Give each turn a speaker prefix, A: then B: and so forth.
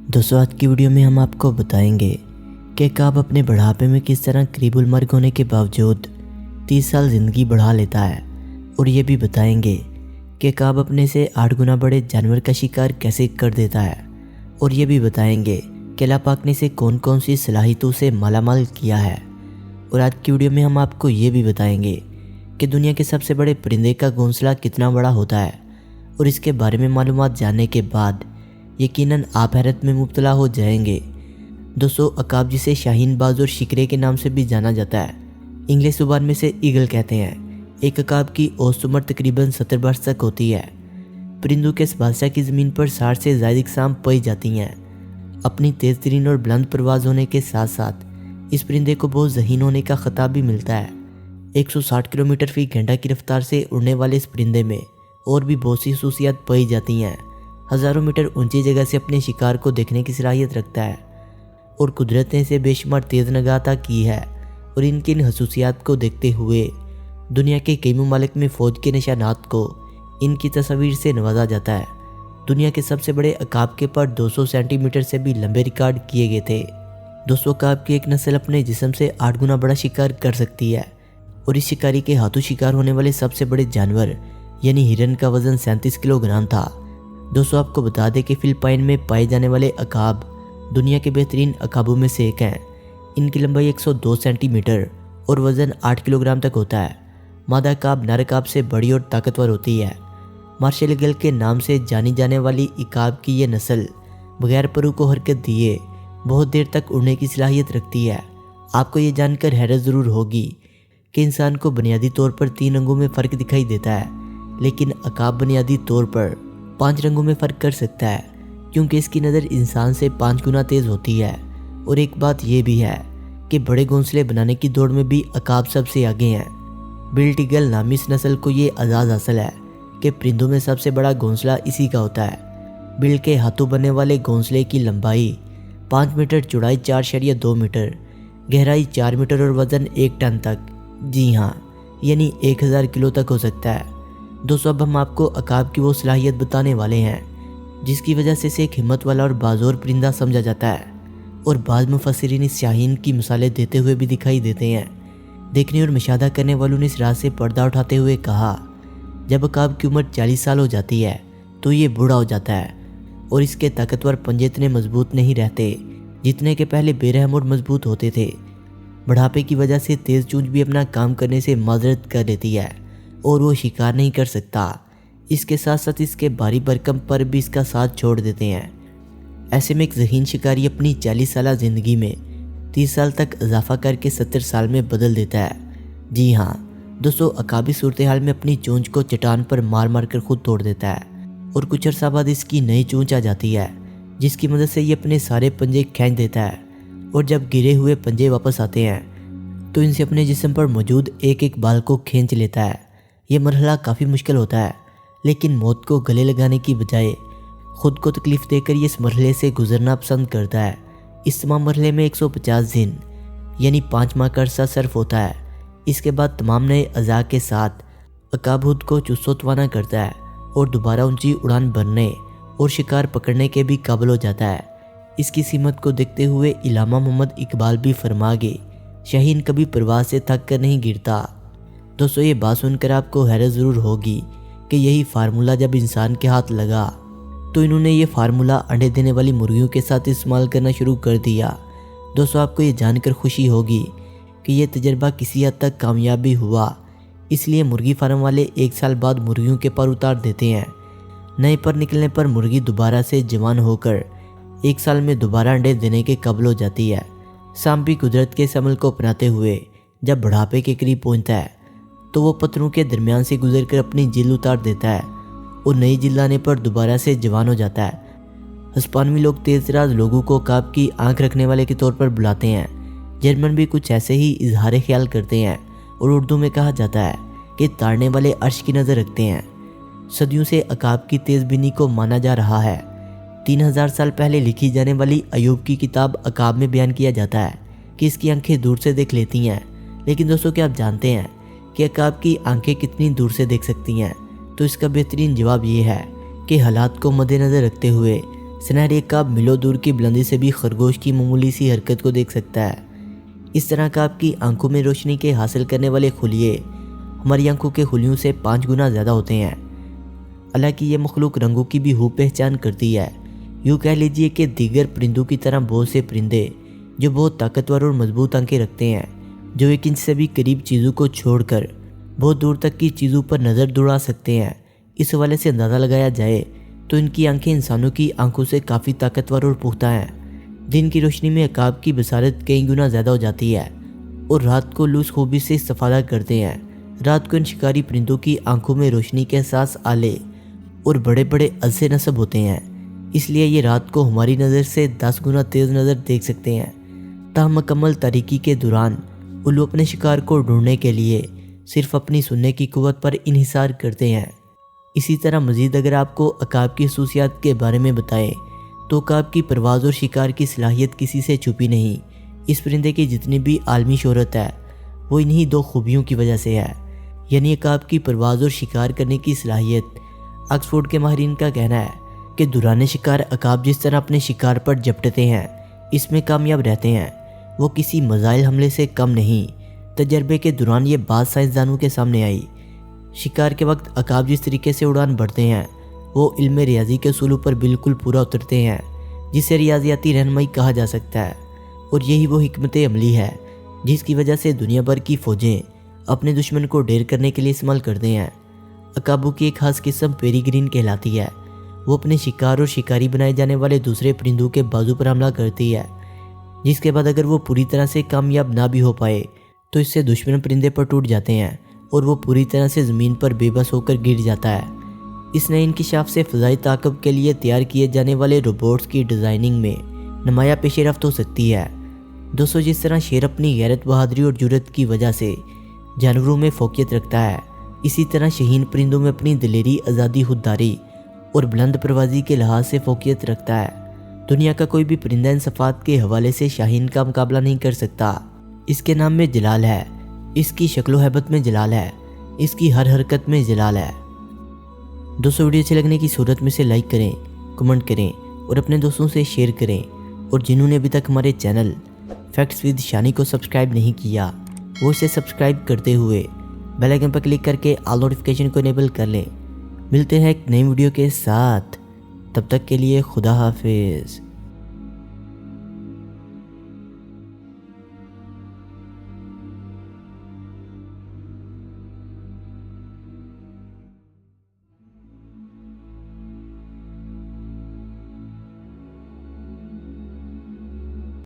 A: दोस्तों आज की वीडियो में हम आपको बताएंगे कि अकाब अपने बुढ़ापे में किस तरह करीबुल मर्ग होने के बावजूद 30 साल ज़िंदगी बढ़ा लेता है। और ये भी बताएंगे कि अकाब अपने से 8 गुना बड़े जानवर का शिकार कैसे कर देता है। और ये भी बताएंगे कि अल्लाह पाक ने इसे कौन कौन सी सलाहियतों से मालामाल किया है। और आज की वीडियो में हम आपको ये भी बताएंगे कि दुनिया के सबसे बड़े परिंदे का घोंसला कितना बड़ा होता है। और इसके बारे में मालूमात जानने के बाद यकीनन आप हैरत में मुब्तला हो जाएंगे। दोस्तों अकाब जिसे शाहीन बाज और शिकरे के नाम से भी जाना जाता है, इंग्लिश ज़ुबान में से ईगल कहते हैं। एक अकाब की औसत उम्र तकरीबन 70 वर्ष तक होती है। परिंदों के इस बादशाह की ज़मीन पर 60 से ज़ायद इक़साम पाई जाती हैं। अपनी तेज़ तरीन और बुलंद परवाज़ होने के साथ साथ इस परिंदे को बहुत ज़हीन होने का ख़िताब भी मिलता है। 160 किलोमीटर फ़ी घंटा की रफ्तार से उड़ने वाले इस परिंदे में और भी बहुत सी खसूसियात पाई जाती हैं। हज़ारों मीटर ऊंची जगह से अपने शिकार को देखने की सलाहियत रखता है और कुदरत ने इसे बेशुमार तेज़ नगाह अता की है। और इनकी इन खसूसियात को देखते हुए दुनिया के कई ममालिक में फ़ौज के निशानात को इनकी तस्वीर से नवाजा जाता है। दुनिया के सबसे बड़े अकाब के पर 200 सेंटीमीटर से भी लंबे रिकॉर्ड किए गए थे। 200 अकाब की एक नस्ल अपने जिस्म से 8 गुना बड़ा शिकार कर सकती है। और इस शिकारी के हाथों शिकार होने वाले सबसे बड़े जानवर यानी हिरन का वज़न 37 किलोग्राम था। दोस्तों आपको बता दें कि फिलिपाइन में पाए जाने वाले अकाब दुनिया के बेहतरीन अकाबों में से एक हैं। इनकी लंबाई 102 सेंटीमीटर और वज़न 8 किलोग्राम तक होता है। मादा अकाब नर अकाब से बड़ी और ताकतवर होती है। मार्शल ईगल के नाम से जानी जाने वाली अकाब की ये नस्ल बगैर परों को हरकत दिए बहुत देर तक उड़ने की सलाहियत रखती है। आपको ये जानकर हैरत ज़रूर होगी कि इंसान को बुनियादी तौर पर 3 रंगों में फ़र्क दिखाई देता है, लेकिन अकाब बुनियादी तौर पर 5 रंगों में फ़र्क कर सकता है, क्योंकि इसकी नज़र इंसान से 5 गुना तेज़ होती है। और एक बात यह भी है कि बड़े घोंसले बनाने की दौड़ में भी अकाब सबसे आगे हैं। बिल्ट ईगल नामी इस नस्ल को ये एजाज़ हासिल है कि परिंदों में सबसे बड़ा घोंसला इसी का होता है। बिल के हाथों बनने वाले घोंसले की लंबाई 5 मीटर, चौड़ाई 4.2 मीटर, गहराई 4 मीटर और वज़न 1 टन तक, जी हाँ यानी 1000 किलो तक हो सकता है। दोस्तों अब हम आपको अकाब की वो सलाहियत बताने वाले हैं जिसकी वजह से इसे एक हिम्मत वाला और बाज़ोर परिंदा समझा जाता है। और बाद मुफस्सिरीन इस शाहीन की मिसालें देते हुए भी दिखाई देते हैं। देखने और मुशाहदा करने वालों ने इस रात से पर्दा उठाते हुए कहा, जब अकाब की उम्र 40 साल हो जाती है तो ये बूढ़ा हो जाता है और इसके ताकतवर पंजे इतने मजबूत नहीं रहते जितने के पहले बेरहम और मजबूत होते थे। बुढ़ापे की वजह से तेज़ चूंच भी अपना काम करने से माजरत कर लेती है और वो शिकार नहीं कर सकता। इसके साथ साथ इसके भारी भरकम पर भी इसका साथ छोड़ देते हैं। ऐसे में एक ज़हीन शिकारी अपनी 40 साल ज़िंदगी में 30 साल तक इजाफा करके 70 साल में बदल देता है। जी हाँ दोस्तों अकाबी सूरत हाल में अपनी चोंच को चट्टान पर मार मार कर खुद तोड़ देता है और कुछ अर्सा बाद इसकी नई चोंच आ जाती है जिसकी मदद से ये अपने सारे पंजे खींच देता है। और जब गिरे हुए पंजे वापस आते हैं तो इनसे अपने जिस्म पर मौजूद एक एक बाल को खींच लेता है। ये मरहला काफ़ी मुश्किल होता है, लेकिन मौत को गले लगाने की बजाय ख़ुद को तकलीफ़ देकर ये इस मरहले से गुजरना पसंद करता है। इस तमाम मरहले में 150 दिन यानी 5 माह का अरसा सर्फ होता है। इसके बाद तमाम नए अज़ा के साथ अकाब खुद को चुस्त-ओ-तवाना करता है और दोबारा ऊंची उड़ान भरने और शिकार पकड़ने के भी काबिल हो जाता है। इसकी सीमत को देखते हुए इलामा मोहम्मद इकबाल भी फरमा गए, शाहीन कभी परवाज़ से थक कर नहीं गिरता। दोस्तों ये बात सुनकर आपको हैरत ज़रूर होगी कि यही फार्मूला जब इंसान के हाथ लगा तो इन्होंने ये फार्मूला अंडे देने वाली मुर्गियों के साथ इस्तेमाल करना शुरू कर दिया। दोस्तों आपको ये जानकर खुशी होगी कि ये तजर्बा किसी हद तक कामयाब भी हुआ। इसलिए मुर्गी फार्म वाले 1 साल बाद मुर्गियों के पर उतार देते हैं। नए पर निकलने पर मुर्गी दोबारा से जवान होकर 1 साल में दोबारा अंडे देने के काबिल हो जाती है। सांप भी कुदरत के इस अमल को अपनाते हुए जब बुढ़ापे के करीब पहुँचता है तो वो पत्थरों के दरमियान से गुजरकर अपनी जिल उतार देता है और नई जिल लाने पर दोबारा से जवान हो जाता है। हिस्पानवी लोग तेज़-तराज लोगों को अकाब की आंख रखने वाले के तौर पर बुलाते हैं। जर्मन भी कुछ ऐसे ही इजहार ख्याल करते हैं और उर्दू में कहा जाता है कि ताड़ने वाले अर्श की नज़र रखते हैं। सदियों से अकाब की तेज़बीनी को माना जा रहा है। 3000 साल पहले लिखी जाने वाली अयूब की किताब अकाब में बयान किया जाता है कि इसकी आंखें दूर से देख लेती हैं। लेकिन दोस्तों क्या आप जानते हैं कि अकाब की आंखें कितनी दूर से देख सकती हैं? तो इसका बेहतरीन जवाब ये है कि हालात को मद्देनज़र रखते हुए سنہری عقاب ملو دور کی بلندی سے بھی خرگوش کی معمولی سی حرکت کو دیکھ سکتا ہے۔ اس طرح عقاب کی آنکھوں میں روشنی کے حاصل کرنے والے خلیے ہماری آنکھوں کے خلیوں سے 5 گنا زیادہ ہوتے ہیں۔ حالانکہ یہ مخلوق رنگوں کی بھی خوب پہچان کرتی ہے۔ یوں کہہ لیجئے کہ دیگر پرندوں کی طرح بہت سے پرندے جو بہت طاقتور اور مضبوط آنکھیں رکھتے ہیں، جو 1 انچ سے بھی قریب چیزوں کو چھوڑ کر بہت دور تک کی چیزوں پر نظر دوڑا سکتے ہیں، اس حوالے سے اندازہ لگایا جائے تو ان کی آنکھیں انسانوں کی آنکھوں سے کافی طاقتور اور پختہ ہیں۔ دن کی روشنی میں عقاب کی بصارت کئی گنا زیادہ ہو جاتی ہے اور رات کو لوز خوبی سے استفادہ کرتے ہیں۔ رات کو ان شکاری پرندوں کی آنکھوں میں روشنی کے حساس آلے اور بڑے بڑے عدسے نصب ہوتے ہیں، اس لیے یہ رات کو ہماری نظر سے 10 گنا تیز نظر دیکھ سکتے ہیں۔ تاہم مکمل تاریکی کے دوران الو اپنے شکار کو ڈھونڈنے کے لیے صرف اپنی سننے کی قوت پر انحصار کرتے ہیں۔ اسی طرح مزید اگر آپ کو عقاب کی خصوصیات کے بارے میں بتائیں تو عقاب کی پرواز اور شکار کی صلاحیت کسی سے چھپی نہیں۔ اس پرندے کی جتنی بھی عالمی شہرت ہے وہ انہی 2 خوبیوں کی وجہ سے ہے، یعنی عقاب کی پرواز اور شکار کرنے کی صلاحیت۔ آکسفورڈ کے ماہرین کا کہنا ہے کہ دوران شکار عقاب جس طرح اپنے شکار پر جھپٹتے ہیں اس میں کامیاب رہتے ہیں، وہ کسی میزائل حملے سے کم نہیں۔ تجربے کے دوران یہ بات سائنسدانوں کے سامنے آئی۔ شکار کے وقت عقاب جس طریقے سے اڑان بھرتے ہیں وہ علم ریاضی کے اصولوں پر بالکل پورا اترتے ہیں، جسے ریاضیاتی رہنمائی کہا جا سکتا ہے، اور یہی وہ حکمت عملی ہے جس کی وجہ سے دنیا بھر کی فوجیں اپنے دشمن کو ڈھیر کرنے کے لیے استعمال کرتے ہیں۔ عقابوں کی ایک خاص قسم پیری گرین کہلاتی ہے۔ وہ اپنے شکار اور شکاری بنائے جانے والے دوسرے پرندوں کے بازو پر حملہ کرتی ہے، جس کے بعد اگر وہ پوری طرح سے کامیاب نہ بھی ہو پائے تو اس سے دشمن پرندے پر ٹوٹ جاتے ہیں اور وہ پوری طرح سے زمین پر بے بس ہو کر گر جاتا ہے۔ اس نئے انکشاف سے فضائی تعاقب کے لیے تیار کیے جانے والے روبوٹس کی ڈیزائننگ میں نمایاں پیش رفت ہو سکتی ہے۔ دوستو، جس طرح شیر اپنی غیرت، بہادری اور جرأت کی وجہ سے جانوروں میں فوقیت رکھتا ہے، اسی طرح شاہین پرندوں میں اپنی دلیری، آزادی، خودداری اور بلند پروازی کے لحاظ سے فوقیت رکھتا ہے۔ دنیا کا کوئی بھی پرندہ ان صفات کے حوالے سے شاہین کا مقابلہ نہیں کر سکتا۔ اس کے نام میں جلال ہے، اس کی شکل و حیبت میں جلال ہے، اس کی ہر حرکت میں جلال ہے۔ دوستو، ویڈیو اچھے لگنے کی صورت میں سے لائک کریں، کمنٹ کریں اور اپنے دوستوں سے شیئر کریں، اور جنہوں نے ابھی تک ہمارے چینل فیکٹس ود شانی کو سبسکرائب نہیں کیا وہ اسے سبسکرائب کرتے ہوئے بیل آئیکن پر کلک کر کے آل نوٹیفیکیشن کو انیبل کر لیں۔ ملتے ہیں ایک نئی ویڈیو کے ساتھ، تب تک کے لیے خدا حافظ۔